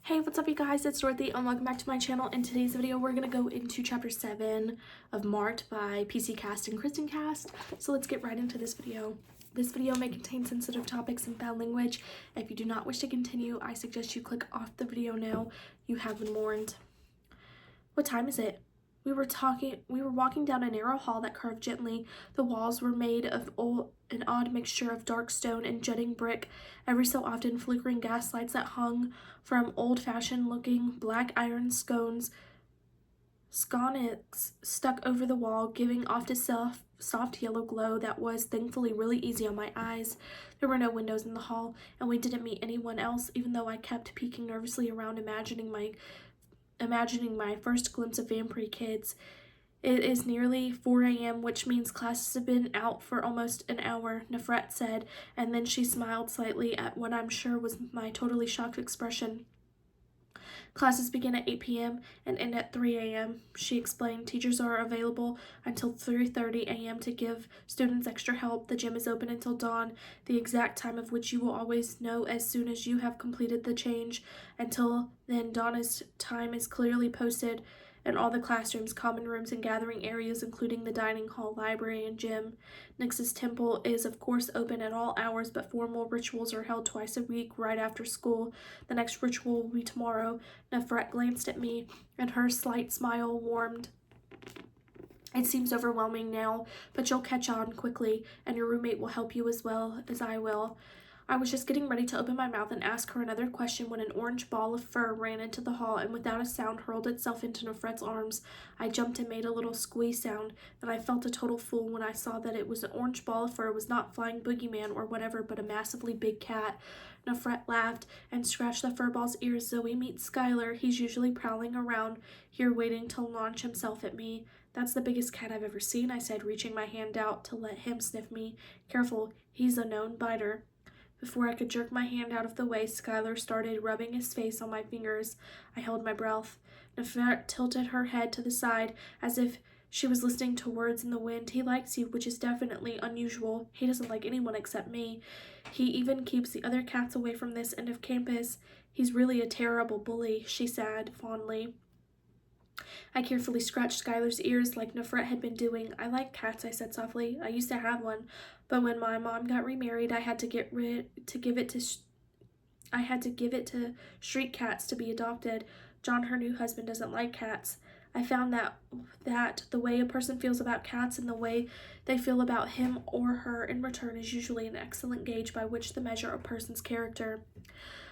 Hey, what's up you guys? It's Dorothy and welcome back to my channel. In today's video, we're going to go into Chapter 7 of Mart by PC Cast and Kristen Cast. So let's get right into this video. This video may contain sensitive topics and foul language. If you do not wish to continue, I suggest you click off the video now. You have been warned. What time is it? We were walking down a narrow hall that curved gently. The walls were made of an odd mixture of dark stone and jutting brick, every so often flickering gas lights that hung from old-fashioned looking black iron sconces stuck over the wall, giving off a soft yellow glow that was thankfully really easy on my eyes. There were no windows in the hall, and we didn't meet anyone else, even though I kept peeking nervously around, imagining my first glimpse of vampire kids. It is nearly 4 a.m., which means classes have been out for almost an hour, Nefret said, and then she smiled slightly at what I'm sure was my totally shocked expression. Classes begin at 8 p.m. and end at 3 a.m., she explained. Teachers are available until 3:30 a.m. to give students extra help. The gym is open until dawn, the exact time of which you will always know as soon as you have completed the change. Until then, Donna's time is clearly posted in all the classrooms, common rooms, and gathering areas, including the dining hall, library, and gym. Nyx's temple is, of course, open at all hours, but formal rituals are held twice a week right after school. The next ritual will be tomorrow. Nefret glanced at me, and her slight smile warmed. It seems overwhelming now, but you'll catch on quickly, and your roommate will help you as well as I will. I was just getting ready to open my mouth and ask her another question when an orange ball of fur ran into the hall and without a sound hurled itself into Nefret's arms. I jumped and made a little squeeze sound, and I felt a total fool when I saw that it was an orange ball of fur. It was not flying boogeyman or whatever, but a massively big cat. Nefret laughed and scratched the furball's ears. Zoe meets Skylar. He's usually prowling around here waiting to launch himself at me. That's the biggest cat I've ever seen, I said, reaching my hand out to let him sniff me. Careful, he's a known biter. Before I could jerk my hand out of the way, Skylar started rubbing his face on my fingers. I held my breath. Nefret tilted her head to the side, as if she was listening to words in the wind. He likes you, which is definitely unusual. He doesn't like anyone except me. He even keeps the other cats away from this end of campus. He's really a terrible bully, she said fondly. I carefully scratched Skylar's ears like Nefret had been doing. I like cats, I said softly. I used to have one, but when my mom got remarried, I had to give it to street cats to be adopted. John, her new husband, doesn't like cats. I found that the way a person feels about cats and the way they feel about him or her in return is usually an excellent gauge by which to measure a person's character.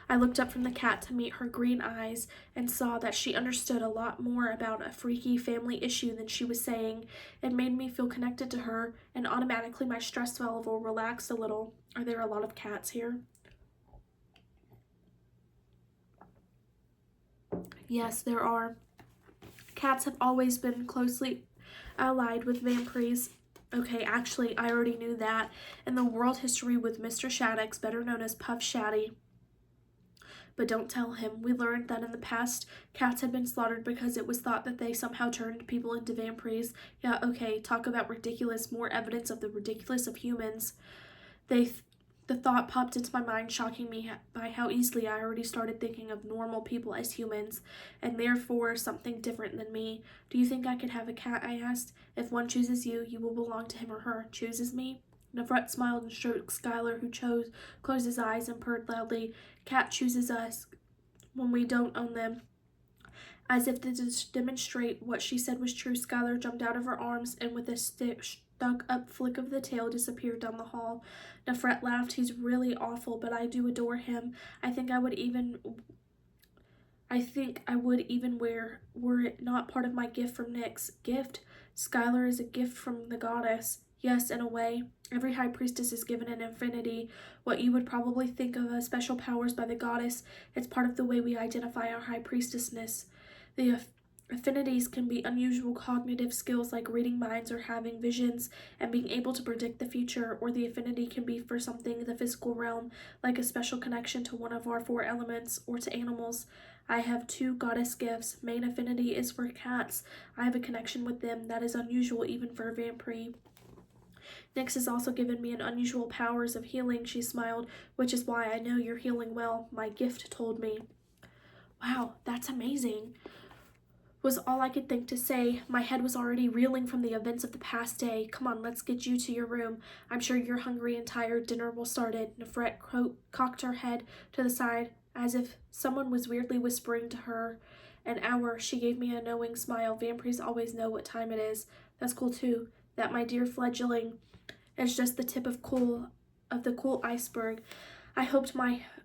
I looked up from the cat to meet her green eyes and saw that she understood a lot more about a freaky family issue than she was saying. It made me feel connected to her, and automatically my stress level relaxed a little. Are there a lot of cats here? Yes, there are. Cats have always been closely allied with vampires. Okay, actually, I already knew that. In the world history with Mr. Shaddix, better known as Puff Shaddy. But don't tell him. We learned that in the past, cats had been slaughtered because it was thought that they somehow turned people into vampires. Yeah, okay, talk about ridiculous, more evidence of the ridiculous of humans. The thought popped into my mind, shocking me by how easily I already started thinking of normal people as humans, and therefore something different than me. Do you think I could have a cat? I asked. If one chooses you, you will belong to him or her. Chooses me? Nefret smiled and stroked Skylar, who closed his eyes and purred loudly. Cat chooses us when we don't own them. As if to demonstrate what she said was true, Skylar jumped out of her arms and with a stuck-up flick of the tail disappeared down the hall. Nefret laughed. He's really awful, but I do adore him. I think I would even were it not part of my gift from Nyx. Gift? Skylar is a gift from the goddess. Yes, in a way. Every high priestess is given an affinity, what you would probably think of as special powers by the goddess. It's part of the way we identify our high priestessness. The affinities can be unusual cognitive skills like reading minds or having visions and being able to predict the future, or the affinity can be for something in the physical realm, like a special connection to one of our 4 elements, or to animals. I have 2 goddess gifts. Main affinity is for cats. I have a connection with them that is unusual even for a vampire. Nyx has also given me an unusual powers of healing, she smiled, which is why I know you're healing well, my gift told me. Wow, that's amazing, was all I could think to say. My head was already reeling from the events of the past day. Come on, let's get you to your room. I'm sure you're hungry and tired. Dinner will start. Nefret cocked her head to the side as if someone was weirdly whispering to her. An hour. She gave me a knowing smile. Vampires always know what time it is. That's cool too. That, my dear fledgling, is just the tip of the cool iceberg. I hoped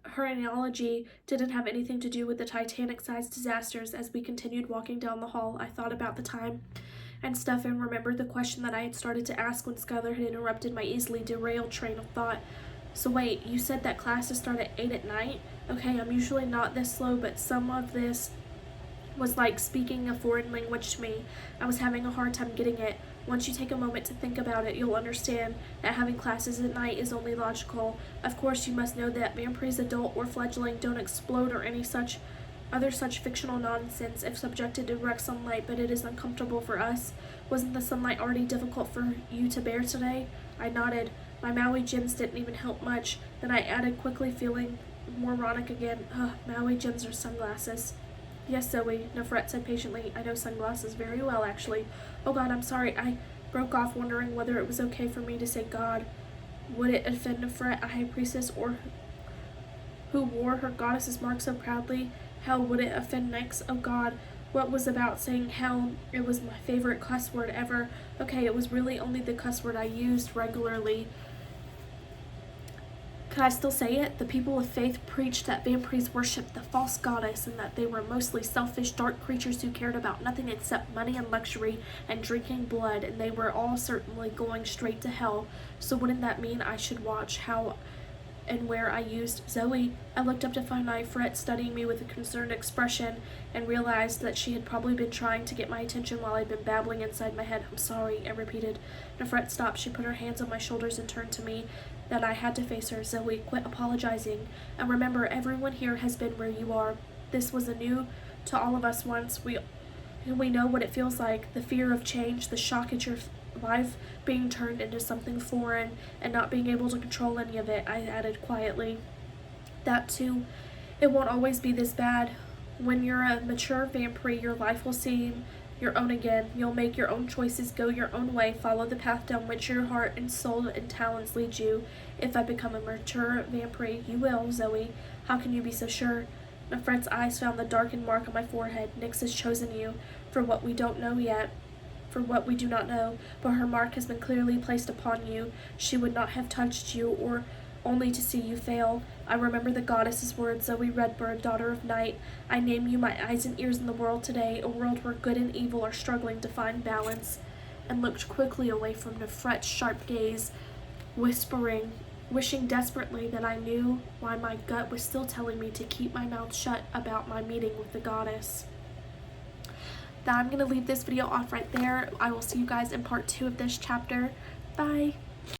her analogy didn't have anything to do with the Titanic-sized disasters. As we continued walking down the hall, I thought about the time and stuff and remembered the question that I had started to ask when Skylar had interrupted my easily derailed train of thought. So wait, you said that classes start at 8 at night? Okay, I'm usually not this slow, but some of this was like speaking a foreign language to me. I was having a hard time getting it. Once you take a moment to think about it, you'll understand that having classes at night is only logical. Of course, you must know that vampires, adult or fledgling, don't explode or any such other such fictional nonsense if subjected to direct sunlight, but it is uncomfortable for us. Wasn't the sunlight already difficult for you to bear today? I nodded. My Maui gems didn't even help much. Then I added quickly, feeling moronic again. Maui gems are sunglasses. Yes, Zoe, Nefret said patiently. I know sunglasses very well, actually. Oh God, I'm sorry. I broke off, wondering whether it was okay for me to say God. Would it offend Nefret, a high priestess, or who wore her goddess's mark so proudly? Hell, would it offend Nyx? Oh God, what was about saying hell? It was my favorite cuss word ever. Okay, it was really only the cuss word I used regularly. Could I still say it? The people of faith preached that vampires worshipped the false goddess and that they were mostly selfish, dark creatures who cared about nothing except money and luxury and drinking blood, and they were all certainly going straight to hell. So wouldn't that mean I should watch how and where I used Zoe? I looked up to find Nefret studying me with a concerned expression and realized that she had probably been trying to get my attention while I'd been babbling inside my head. I'm sorry, I repeated. Nefret stopped. She put her hands on my shoulders and turned to me. That I had to face her. Zoe, quit apologizing. And remember, everyone here has been where you are. This was new to all of us once. We know what it feels like. The fear of change, the shock at your life being turned into something foreign and not being able to control any of it, I added quietly. That too, it won't always be this bad. When you're a mature vampire, your life will seem your own again. You'll make your own choices, go your own way, follow the path down which your heart and soul and talents lead you. If I become a mature vampire, you will, Zoe. How can you be so sure? Nefret's eyes found the darkened mark on my forehead. Nyx has chosen you for what we don't know yet. For what we do not know, but her mark has been clearly placed upon you. She would not have touched you or only to see you fail. I remember the goddess's words, Zoe Redbird, daughter of night. I name you my eyes and ears in the world today, a world where good and evil are struggling to find balance. And looked quickly away from Nefret's sharp gaze, wishing desperately that I knew why my gut was still telling me to keep my mouth shut about my meeting with the goddess. Now I'm going to leave this video off right there. I will see you guys in part 2 of this chapter. Bye!